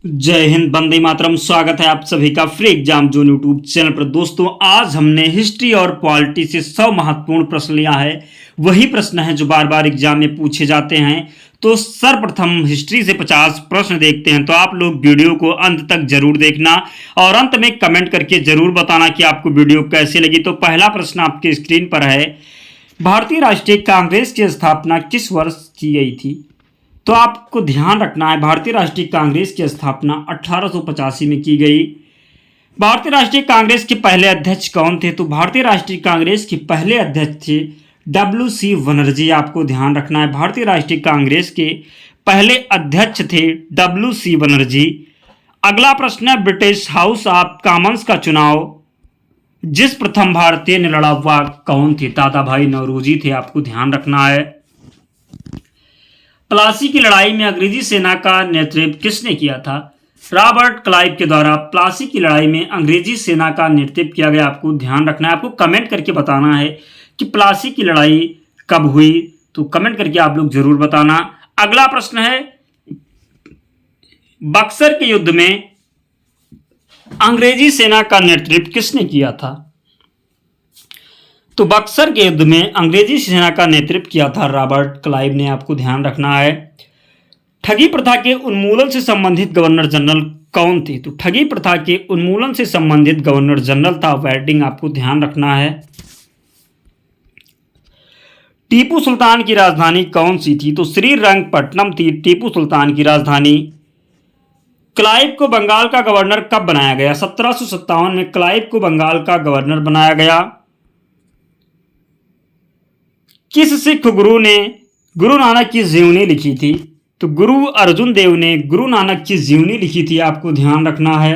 जय हिंद, वंदे मातरम। स्वागत है आप सभी का free exam zone YouTube channel पर। दोस्तों, आज हमने हिस्ट्री और पॉलिटी से 100 महत्वपूर्ण प्रश्न लिया है। वही प्रश्न है जो बार बार एग्जाम में पूछे जाते हैं। तो सर्वप्रथम हिस्ट्री से 50 प्रश्न देखते हैं। तो आप लोग वीडियो को अंत तक जरूर देखना और अंत में कमेंट करके जरूर बताना कि आपको वीडियो कैसे लगी। तो पहला प्रश्न आपके स्क्रीन पर है, भारतीय राष्ट्रीय कांग्रेस की स्थापना किस वर्ष की गई थी? तो आपको ध्यान रखना है, भारतीय राष्ट्रीय कांग्रेस की स्थापना 1885 में की गई। भारतीय राष्ट्रीय कांग्रेस के पहले अध्यक्ष कौन थे? तो भारतीय राष्ट्रीय कांग्रेस के पहले अध्यक्ष थे डब्ल्यू.सी. बनर्जी। आपको ध्यान रखना है, भारतीय राष्ट्रीय कांग्रेस के पहले अध्यक्ष थे डब्ल्यू.सी. बनर्जी। अगला प्रश्न है, ब्रिटिश हाउस ऑफ कॉमन्स का चुनाव जिस प्रथम भारतीय ने लड़ा वह कौन थे? दादा भाई नौरोजी थे। आपको ध्यान रखना है। प्लासी की लड़ाई में अंग्रेजी सेना का नेतृत्व किसने किया था? रॉबर्ट क्लाइव के द्वारा प्लासी की लड़ाई में अंग्रेजी सेना का नेतृत्व किया गया। आपको ध्यान रखना है, आपको कमेंट करके बताना है कि प्लासी की लड़ाई कब हुई। तो कमेंट करके आप लोग जरूर बताना। अगला प्रश्न है, बक्सर के युद्ध में अंग्रेजी सेना का नेतृत्व किसने किया था? तो बक्सर के युद्ध में अंग्रेजी सेना का नेतृत्व किया था रॉबर्ट क्लाइव ने। आपको ध्यान रखना है। ठगी प्रथा के उन्मूलन से संबंधित गवर्नर जनरल कौन थे? तो ठगी प्रथा के उन्मूलन से संबंधित गवर्नर जनरल था वेडिंग। आपको ध्यान रखना है। टीपू सुल्तान की राजधानी कौन सी थी? तो श्रीरंगपट्टनम थी टीपू सुल्तान की राजधानी। क्लाइव को बंगाल का गवर्नर कब बनाया गया? 1757 में क्लाइव को बंगाल का गवर्नर बनाया गया। किस सिख गुरु ने गुरु नानक की जीवनी लिखी थी? तो गुरु अर्जुन देव ने गुरु नानक की जीवनी लिखी थी। आपको ध्यान रखना है।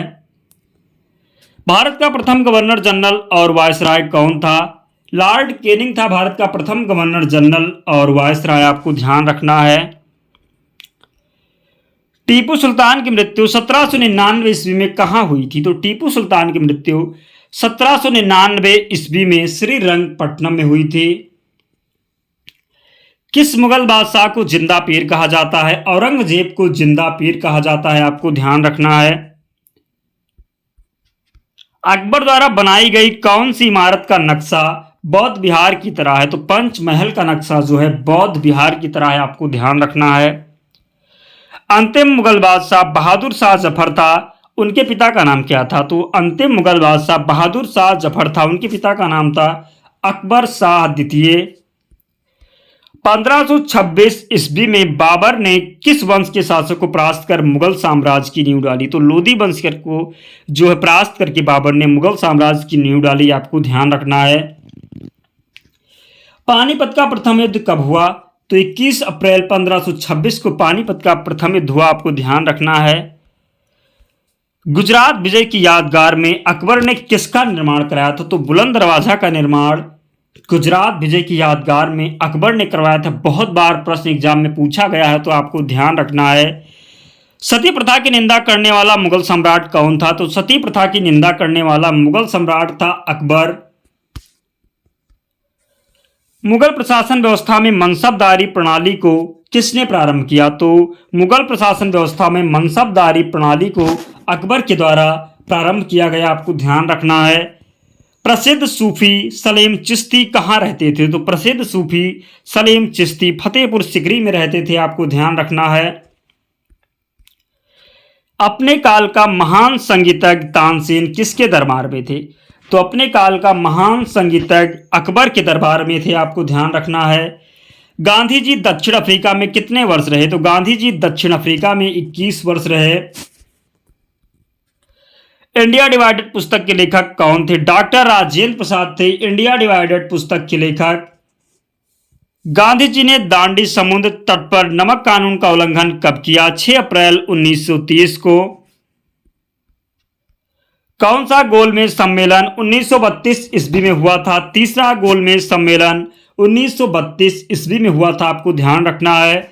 भारत का प्रथम गवर्नर जनरल और वायसराय कौन था? लॉर्ड कैनिंग था भारत का प्रथम गवर्नर जनरल और वायसराय। आपको ध्यान रखना है। टीपू सुल्तान की मृत्यु 1799 ईस्वी में कहां हुई थी? तो टीपू सुल्तान की मृत्यु 1799 ईस्वी में श्रीरंगपट्टनम में हुई थी। किस मुगल बादशाह को जिंदा पीर कहा जाता है? औरंगजेब को जिंदा पीर कहा जाता है। आपको ध्यान रखना है। अकबर द्वारा बनाई गई कौन सी इमारत का नक्शा बौद्ध विहार की तरह है? तो पंचमहल का नक्शा जो है बौद्ध विहार की तरह है। आपको ध्यान रखना है। अंतिम मुगल बादशाह बहादुर शाह जफर था, उनके पिता का नाम क्या था? तो अंतिम मुगल बादशाह बहादुर शाह जफर था, उनके पिता का नाम था अकबर शाह द्वितीय। 1526 ईस्वी में बाबर ने किस वंश के शासक को परास्त कर मुगल साम्राज्य की नींव डाली? तो लोधी वंश को जो है परास्त करके बाबर ने मुगल साम्राज्य की नींव डाली। आपको ध्यान रखना है। पानीपत का प्रथम युद्ध कब हुआ? तो 21 अप्रैल 1526 को पानीपत का प्रथम युद्ध हुआ। आपको ध्यान रखना है। गुजरात विजय की यादगार में अकबर ने किसका निर्माण कराया था? तो बुलंद दरवाजा का निर्माण गुजरात विजय की यादगार में अकबर ने करवाया था। बहुत बार प्रश्न एग्जाम में पूछा गया है, तो आपको ध्यान रखना है। सती प्रथा की निंदा करने वाला मुगल सम्राट कौन था? तो सती प्रथा की निंदा करने वाला मुगल सम्राट था अकबर। मुगल प्रशासन व्यवस्था में मनसबदारी प्रणाली को किसने प्रारंभ किया? तो मुगल प्रशासन व्यवस्था में मनसबदारी प्रणाली को अकबर के द्वारा प्रारंभ किया गया। आपको ध्यान रखना है। प्रसिद्ध सूफी सलीम चिश्ती कहाँ रहते थे? तो प्रसिद्ध सूफी सलीम चिश्ती फतेहपुर सिकरी में रहते थे। आपको ध्यान रखना है। अपने काल का महान संगीतज्ञ तानसेन किसके दरबार में थे? तो अपने काल का महान संगीतज्ञ अकबर के दरबार में थे। आपको ध्यान रखना है। गांधी जी दक्षिण अफ्रीका में कितने वर्ष रहे? तो गांधी जी दक्षिण अफ्रीका में 21 वर्ष रहे। इंडिया डिवाइडेड पुस्तक के लेखक कौन थे? डॉक्टर राजेंद्र प्रसाद थे इंडिया डिवाइडेड पुस्तक के लेखक। गांधी जी ने दांडी समुद्र तट पर नमक कानून का उल्लंघन कब किया? 6 अप्रैल 1930 को। कौन सा गोलमेज सम्मेलन 1932 ईस्वी में हुआ था? तीसरा गोलमेज सम्मेलन 1932 ईस्वी में हुआ था। आपको ध्यान रखना है।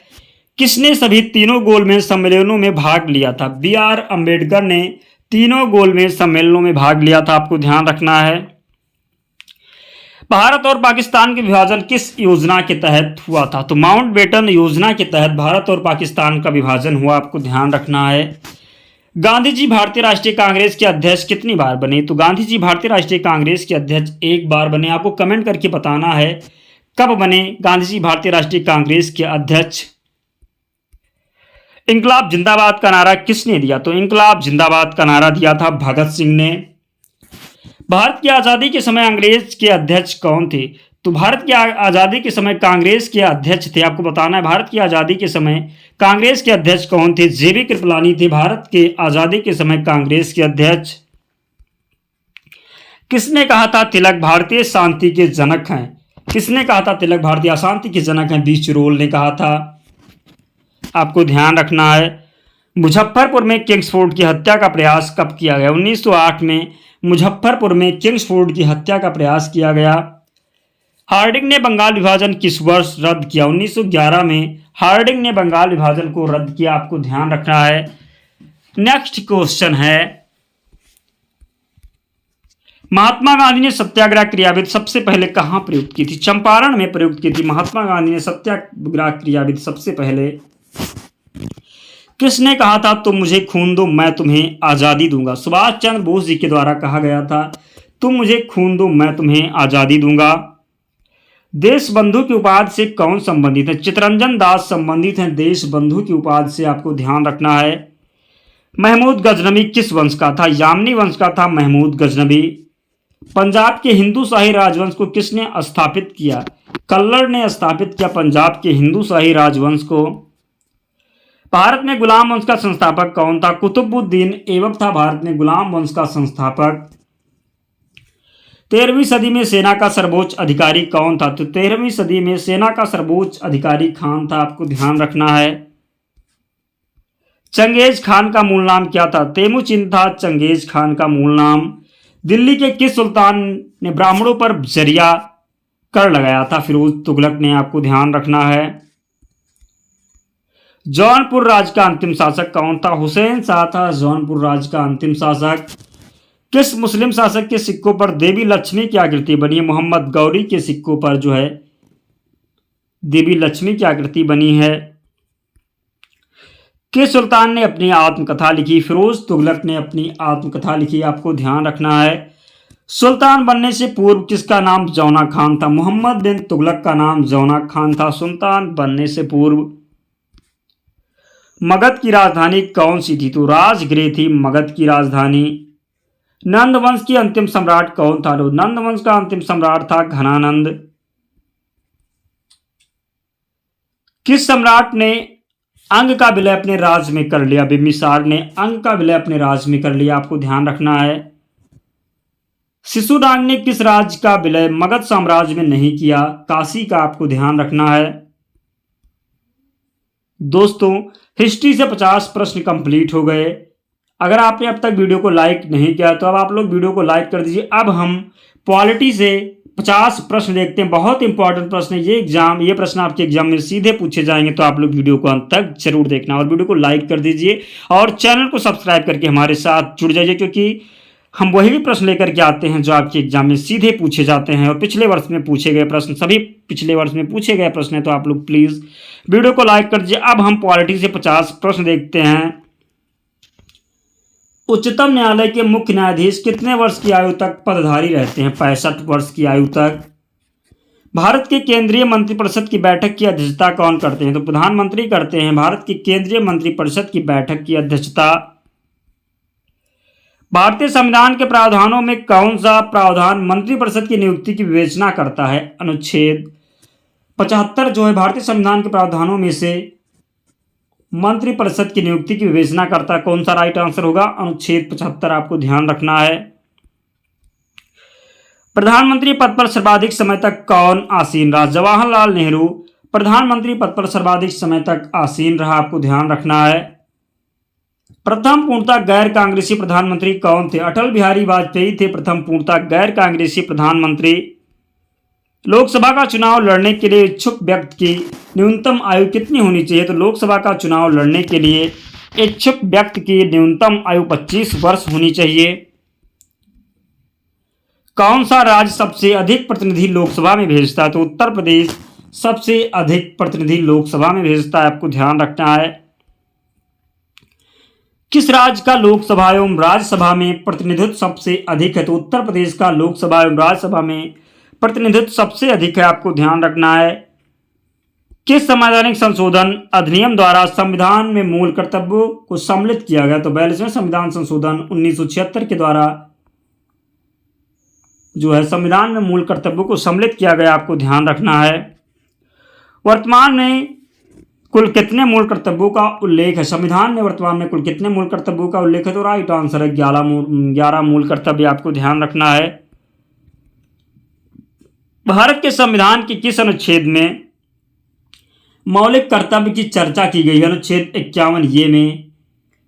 किसने सभी तीनों गोलमेज सम्मेलनों में भाग लिया था? बी.आर. अम्बेडकर ने तीनों गोलमेज सम्मेलनों में भाग लिया था। आपको ध्यान रखना है। भारत और पाकिस्तान के विभाजन किस योजना के तहत हुआ था? तो माउंटबेटन योजना के तहत भारत और पाकिस्तान का विभाजन हुआ। आपको ध्यान रखना है। गांधी जी भारतीय राष्ट्रीय कांग्रेस के अध्यक्ष कितनी बार बने? तो गांधी जी भारतीय राष्ट्रीय कांग्रेस के अध्यक्ष एक बार बने। आपको कमेंट करके बताना है कब बने गांधी जी भारतीय राष्ट्रीय कांग्रेस के अध्यक्ष। इंकलाब जिंदाबाद का नारा किसने दिया? तो इंकलाब जिंदाबाद का नारा दिया था भगत सिंह ने। भारत की आजादी के समय अंग्रेज के अध्यक्ष कौन थे? तो भारत की आजादी के समय कांग्रेस के अध्यक्ष थे। आपको बताना है भारत की आजादी के समय कांग्रेस के अध्यक्ष कौन थे? जेबी कृपलानी थे भारत के आजादी के समय कांग्रेस के अध्यक्ष। किसने कहा था तिलक भारतीय शांति के जनक हैं? किसने कहा था तिलक भारतीय अशांति के जनक हैं? बी चिरोल ने कहा था। आपको ध्यान रखना है मुजफ्फरपुर में किंग्सफोर्ड की हत्या का प्रयास कब किया गया? 1908 में मुजफ्फरपुर में किंग्सफोर्ड की हत्या का प्रयास किया गया। हार्डिंग ने बंगाल विभाजन किस वर्ष रद्द किया? 1911 में हार्डिंग ने बंगाल विभाजन को रद्द किया। आपको ध्यान रखना है। नेक्स्ट क्वेश्चन है महात्मा गांधी ने सत्याग्रह क्रियाविधि सबसे पहले कहां प्रयुक्त की थी? चंपारण में प्रयुक्त की थी। महात्मा गांधी ने सत्याग्रह क्रियाविधि सबसे पहले। किसने कहा था तुम मुझे खून दो मैं तुम्हें आजादी दूंगा? सुभाष चंद्र बोस जी के द्वारा कहा गया था तुम मुझे खून दो मैं तुम्हें आजादी दूंगा। देश बंधु की उपाधि से कौन संबंधित है? चित्तरंजन दास संबंधित हैं देश बंधु की उपाधि से। आपको ध्यान रखना है। महमूद गजनबी किस वंश का था? यामनी वंश का था महमूद गजनबी। पंजाब के हिंदू शाही राजवंश को किसने स्थापित किया? कल्लर ने स्थापित किया पंजाब के हिंदू शाही राजवंश को। भारत में गुलाम वंश का संस्थापक कौन था? कुतुबुद्दीन ऐबक था भारत में गुलाम वंश का संस्थापक। 13वीं सदी में सेना का सर्वोच्च अधिकारी कौन था? तो 13वीं सदी में सेना का सर्वोच्च अधिकारी खान था। आपको ध्यान रखना है। चंगेज खान का मूल नाम क्या था? तेमुचिन था चंगेज खान का मूल नाम। दिल्ली के किस सुल्तान ने ब्राह्मणों पर जरिया कर लगाया था? फिरोज तुगलक ने। आपको ध्यान रखना है। जौनपुर राज्य का अंतिम शासक कौन था? हुसैन शाह था जौनपुर राज्य का अंतिम शासक। किस मुस्लिम शासक के सिक्कों पर देवी लक्ष्मी की आकृति बनी है? मोहम्मद गौरी के सिक्कों पर जो है देवी लक्ष्मी की आकृति बनी है। किस सुल्तान ने अपनी आत्मकथा लिखी? फिरोज तुगलक ने अपनी आत्मकथा लिखी। आपको ध्यान रखना है। सुल्तान बनने से पूर्व किसका नाम जौना खान था? मोहम्मद बिन तुगलक का नाम जौना खान था सुल्तान बनने से पूर्व। मगध की राजधानी कौन सी थी? तो राजगृह थी मगध की राजधानी। नंद वंश की अंतिम सम्राट कौन था? तो नंद वंश का अंतिम सम्राट था घनानंद। किस सम्राट ने अंग का विलय अपने राज्य में कर लिया? बिंबिसार ने अंग का विलय अपने राज्य में कर लिया। आपको ध्यान रखना है। शिशुनाग ने किस राज्य का विलय मगध साम्राज्य में नहीं किया? काशी का। आपको ध्यान रखना है। दोस्तों हिस्ट्री से 50 प्रश्न कंप्लीट हो गए। अगर आपने अब तक वीडियो को लाइक नहीं किया तो अब आप लोग वीडियो को लाइक कर दीजिए। अब हम पॉलिटी से 50 प्रश्न देखते हैं। बहुत इंपॉर्टेंट प्रश्न है ये प्रश्न आपके एग्जाम में सीधे पूछे जाएंगे, तो आप लोग वीडियो को अंत तक जरूर देखना और वीडियो को लाइक कर दीजिए और चैनल को सब्सक्राइब करके हमारे साथ जुड़ जाइए, क्योंकि हम वही भी प्रश्न लेकर के आते हैं जो आपके एग्जाम में सीधे पूछे जाते हैं और पिछले वर्ष में पूछे गए प्रश्न सभी पिछले वर्ष में पूछे गए प्रश्न है। तो आप लोग प्लीज वीडियो को लाइक कर दीजिए। अब हम पॉलिटी से 50 प्रश्न देखते हैं। उच्चतम न्यायालय के मुख्य न्यायाधीश कितने वर्ष की आयु तक पदधारी रहते हैं? 65 वर्ष की आयु तक। भारत के केंद्रीय मंत्रिपरिषद की बैठक की अध्यक्षता कौन करते हैं? तो प्रधानमंत्री करते हैं भारत की केंद्रीय मंत्रिपरिषद की बैठक की अध्यक्षता। भारतीय संविधान के प्रावधानों में कौन सा प्रावधान मंत्रिपरिषद की नियुक्ति की विवेचना करता है? अनुच्छेद 75 जो है भारतीय संविधान के प्रावधानों में से मंत्रिपरिषद की नियुक्ति की विवेचना करता है। कौन सा राइट आंसर होगा? अनुच्छेद 75। आपको ध्यान रखना है। प्रधानमंत्री पद पर सर्वाधिक समय तक कौन आसीन रहा? जवाहरलाल नेहरू प्रधानमंत्री पद पर सर्वाधिक समय तक आसीन रहा। आपको ध्यान रखना है। प्रथम पूर्णतः गैर कांग्रेसी प्रधानमंत्री कौन थे? अटल बिहारी वाजपेयी थे प्रथम पूर्णतः गैर कांग्रेसी प्रधानमंत्री। लोकसभा का चुनाव लड़ने के लिए इच्छुक व्यक्ति की न्यूनतम आयु कितनी होनी चाहिए? तो लोकसभा का चुनाव लड़ने के लिए इच्छुक व्यक्ति की न्यूनतम आयु 25 वर्ष होनी चाहिए। कौन सा राज्य सबसे अधिक प्रतिनिधि लोकसभा में भेजता है? तो उत्तर प्रदेश सबसे अधिक प्रतिनिधि लोकसभा में भेजता है। आपको ध्यान रखना है। किस राज्य का लोकसभा एवं राज्यसभा में प्रतिनिधित्व सबसे अधिक है? तो उत्तर प्रदेश का लोकसभा एवं राज्यसभा में प्रतिनिधित्व सबसे अधिक है, आपको ध्यान रखना है। किस संवैधानिक संशोधन अधिनियम द्वारा संविधान में मूल कर्तव्यों को सम्मिलित किया गया? तो 42वें संविधान संशोधन 1976 के द्वारा जो है संविधान में मूल कर्तव्यों को सम्मिलित किया गया, आपको ध्यान रखना है। वर्तमान में कुल कितने मूल कर्तव्यों का उल्लेख है? संविधान में वर्तमान में कुल कितने मूल कर्तव्यों का उल्लेख है? तो राइट आंसर है 11 मूल कर्तव्य, आपको ध्यान रखना है। भारत के संविधान के किस अनुच्छेद में मौलिक कर्तव्य की चर्चा की गई है? अनुच्छेद 51 ये में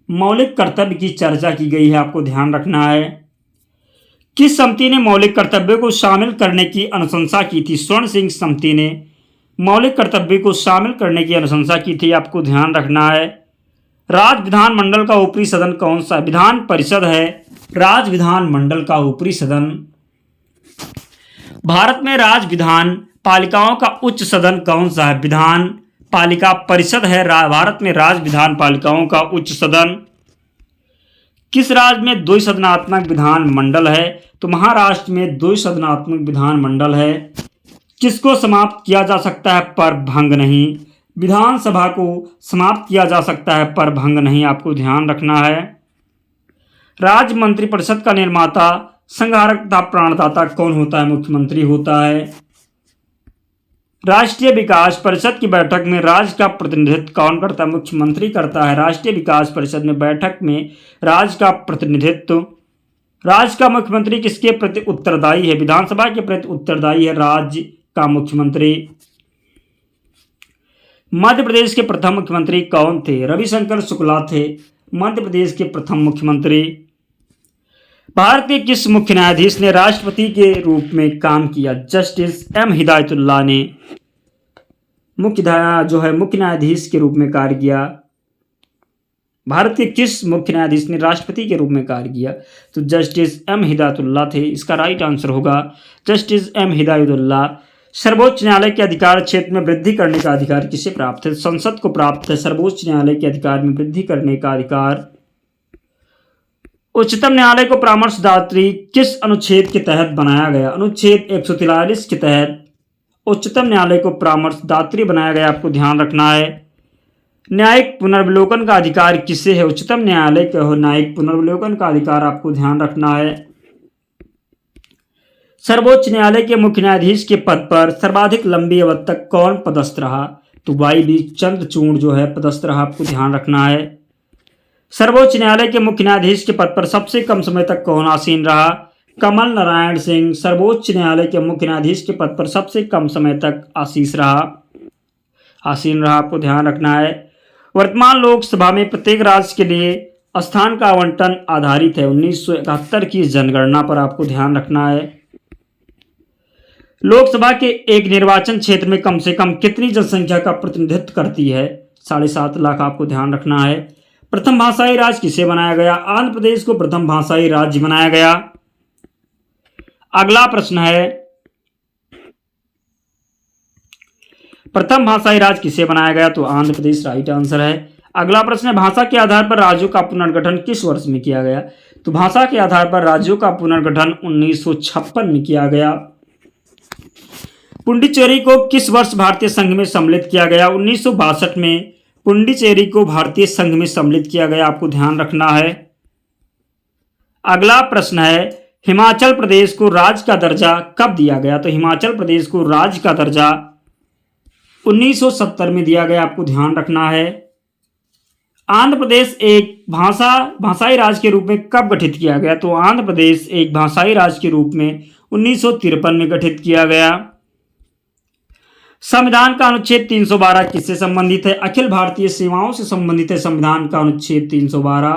मौलिक कर्तव्य की चर्चा की गई है, आपको ध्यान रखना है। किस समिति ने मौलिक कर्तव्यों को शामिल करने की अनुशंसा की थी? स्वर्ण सिंह समिति ने मौलिक कर्तव्य को शामिल करने की अनुशंसा की थी, आपको ध्यान रखना है। राज्य विधानमंडल का ऊपरी सदन कौन सा? विधान परिषद है राज्य विधानमंडल का ऊपरी सदन। भारत में राज्य विधान पालिकाओं का उच्च सदन कौन सा है? विधान पालिका परिषद है भारत में राज्य विधान पालिकाओं का उच्च सदन। किस राज्य में द्विसदनात्मक विधान मंडल है? तो महाराष्ट्र में द्विसदनात्मक विधान मंडल है। किसको समाप्त किया जा सकता है पर भंग नहीं? विधानसभा को समाप्त किया जा सकता है पर भंग नहीं, आपको ध्यान रखना है। राज्य मंत्रिपरिषद का निर्माता, संहारक तथा प्राणदाता कौन होता है? मुख्यमंत्री होता है। राष्ट्रीय विकास परिषद की बैठक में राज्य का प्रतिनिधित्व कौन करता है? मुख्यमंत्री करता है। राष्ट्रीय विकास परिषद में बैठक में राज्य का प्रतिनिधित्व, राज्य का मुख्यमंत्री किसके प्रति उत्तरदायी है? विधानसभा के प्रति उत्तरदायी है राज्य का मुख्यमंत्री। मध्य प्रदेश के प्रथम मुख्यमंत्री कौन थे? रविशंकर शुक्ला थे मध्य प्रदेश के प्रथम मुख्यमंत्री। भारत के किस मुख्य न्यायाधीश ने राष्ट्रपति के रूप में काम किया? जस्टिस एम हिदायतुल्लाह ने मुख्य न्यायाधीश के रूप में कार्य किया। भारत के किस मुख्य न्यायाधीश ने राष्ट्रपति के रूप में कार्य किया? तो जस्टिस एम हिदायतुल्लाह थे, इसका राइट आंसर होगा जस्टिस एम हिदायतुल्लाह। सर्वोच्च न्यायालय के अधिकार क्षेत्र में वृद्धि करने का अधिकार किसे प्राप्त है? संसद को प्राप्त है सर्वोच्च न्यायालय के अधिकार में वृद्धि करने का अधिकार। उच्चतम न्यायालय को परामर्शदात्री किस अनुच्छेद के तहत बनाया गया? अनुच्छेद 143 के तहत उच्चतम न्यायालय को परामर्शदात्री बनाया गया, आपको ध्यान रखना है। न्यायिक पुनर्विलोकन का अधिकार किसे है? उच्चतम न्यायालय को न्यायिक पुनर्विलोकन का अधिकार, आपको ध्यान रखना है। सर्वोच्च न्यायालय के मुख्य न्यायाधीश के पद पर सर्वाधिक लंबी अवधि तक कौन पदस्थ रहा? तो वाई बी चंद्रचूड़ जो है पदस्थ रहा, आपको ध्यान रखना है। सर्वोच्च न्यायालय के मुख्य न्यायाधीश के पद पर सबसे कम समय तक कौन आसीन रहा? कमल नारायण सिंह सर्वोच्च न्यायालय के मुख्य न्यायाधीश के पद पर सबसे कम समय तक आसीन रहा, आपको ध्यान रखना है। वर्तमान लोकसभा में प्रत्येक राज्य के लिए स्थान का आवंटन आधारित है 1971 की जनगणना पर, आपको ध्यान रखना है। लोकसभा के एक निर्वाचन क्षेत्र में कम से कम कितनी जनसंख्या का प्रतिनिधित्व करती है? 7.5 लाख, आपको ध्यान रखना है। प्रथम भाषाई राज्य किसे बनाया गया? आंध्र प्रदेश को प्रथम भाषाई राज्य बनाया गया। अगला प्रश्न है, प्रथम भाषाई राज्य किसे बनाया गया? तो आंध्र प्रदेश राइट आंसर है। अगला प्रश्न है, भाषा के आधार पर राज्यों का पुनर्गठन किस वर्ष में किया गया? तो भाषा के आधार पर राज्यों का पुनर्गठन 1956 में किया गया। पुडुचेरी को किस वर्ष भारतीय संघ में सम्मिलित किया गया? 1962 में पुडुचेरी को भारतीय संघ में सम्मिलित किया गया, आपको ध्यान रखना है। अगला प्रश्न है, हिमाचल प्रदेश को राज्य का दर्जा कब दिया गया? तो हिमाचल प्रदेश को राज्य का दर्जा 1970 में दिया गया, आपको ध्यान रखना है। आंध्र प्रदेश एक भाषाई राज्य के रूप में कब गठित किया गया? तो आंध्र प्रदेश एक भाषाई राज्य के रूप में 1953 में गठित किया गया। संविधान का अनुच्छेद 312 किससे संबंधित है? अखिल भारतीय सेवाओं से संबंधित है संविधान का अनुच्छेद 312।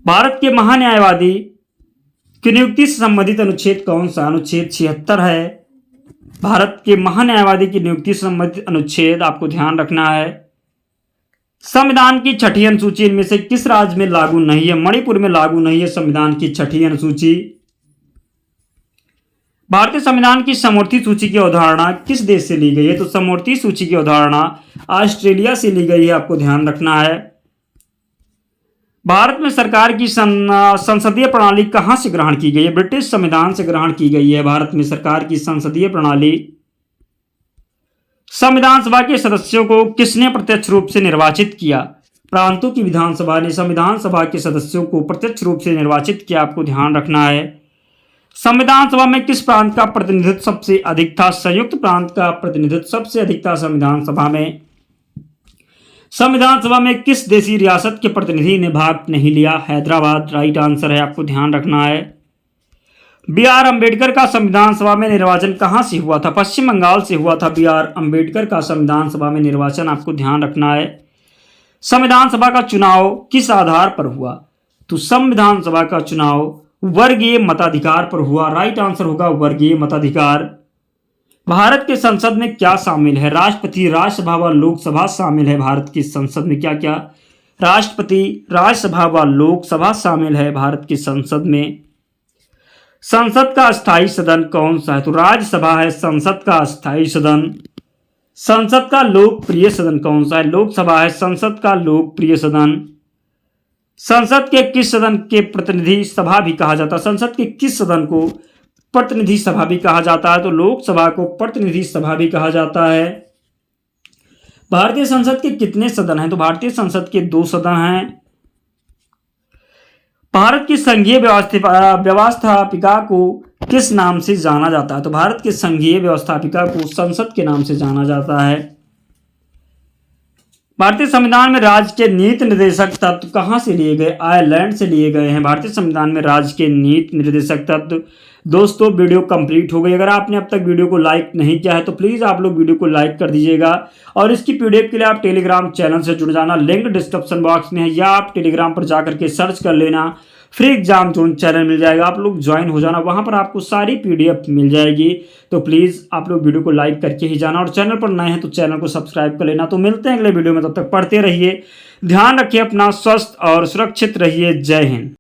भारत के महान्यायवादी की नियुक्ति से संबंधित अनुच्छेद कौन सा? अनुच्छेद 76 है। भारत के महान्यायवादी की नियुक्ति से संबंधित अनुच्छेद, आपको ध्यान रखना है। संविधान की छठी अनुसूची इनमें से किस राज्य में लागू नहीं है? मणिपुर में लागू नहीं है संविधान की छठी अनुसूची। भारतीय संविधान की समवर्ती सूची की अवधारणा किस देश से ली गई है? तो समवर्ती सूची की अवधारणा ऑस्ट्रेलिया से ली गई है, आपको ध्यान रखना है। भारत में सरकार की संसदीय प्रणाली कहां से ग्रहण की गई है? ब्रिटिश संविधान से ग्रहण की गई है। भारत में सरकार की संसदीय प्रणाली। संविधान सभा के सदस्यों को किसने प्रत्यक्ष रूप से निर्वाचित किया? प्रांतों की विधानसभा ने संविधान सभा के सदस्यों को प्रत्यक्ष रूप से निर्वाचित किया। आपको ध्यान रखना है। संविधान सभा में किस प्रांत का प्रतिनिधित्व सबसे अधिक था? संयुक्त प्रांत का प्रतिनिधित्व सबसे अधिक था संविधान सभा में। संविधान सभा में किस देशी रियासत के प्रतिनिधि ने भाग नहीं लिया? हैदराबाद राइट आंसर है। आपको ध्यान रखना है। बी.आर. अम्बेडकर का संविधान सभा में निर्वाचन कहां से हुआ था? पश्चिम बंगाल से हुआ था बी.आर. अम्बेडकर का संविधान सभा में निर्वाचन। आपको ध्यान रखना है। संविधान सभा का चुनाव किस आधार पर हुआ? तो संविधान सभा का चुनाव वर्गीय मताधिकार पर हुआ। राइट आंसर होगा वर्गीय मताधिकार। भारत के संसद में क्या शामिल है? राष्ट्रपति, राज्यसभा व लोकसभा शामिल है। भारत की संसद में क्या क्या? राष्ट्रपति, राज्यसभा व लोकसभा शामिल है भारत की संसद में। संसद का स्थायी सदन कौन सा है? तो राज्यसभा है संसद का स्थायी सदन। संसद का लोकप्रिय सदन कौन सा है? लोकसभा है संसद का लोकप्रिय सदन। संसद के किस सदन के प्रतिनिधि सभा भी कहा जाता है? संसद के किस सदन को प्रतिनिधि सभा भी कहा जाता है? तो लोकसभा को प्रतिनिधि सभा भी कहा जाता है। भारतीय संसद के कितने सदन हैं? तो भारतीय संसद के 2 सदन हैं। भारत की संघीय व्यवस्थापिका को किस नाम से जाना जाता है? तो भारत के संघीय व्यवस्थापिका को संसद के नाम से जाना जाता है। भारतीय संविधान में राज्य के नीति निर्देशक तत्व कहां से लिए गए? आयरलैंड से लिए गए हैं। भारतीय संविधान में राज्य के नीति निर्देशक तत्व। दोस्तों वीडियो कंप्लीट हो गई। अगर आपने अब तक वीडियो को लाइक नहीं किया है तो प्लीज़ आप लोग वीडियो को लाइक कर दीजिएगा और इसकी पीडीएफ के लिए आप टेलीग्राम चैनल से जुड़ जाना। लिंक डिस्क्रिप्शन बॉक्स में है या आप टेलीग्राम पर जाकर के सर्च कर लेना, फ्री एग्जाम जोन चैनल मिल जाएगा। आप लोग ज्वाइन हो जाना, वहां पर आपको सारी पीडीएफ मिल जाएगी। तो प्लीज़ आप लोग वीडियो को लाइक करके ही जाना और चैनल पर नए हैं तो चैनल को सब्सक्राइब कर लेना। तो मिलते हैं अगले वीडियो में, तब तक पढ़ते रहिए, ध्यान रखिए अपना, स्वस्थ और सुरक्षित रहिए। जय हिंद।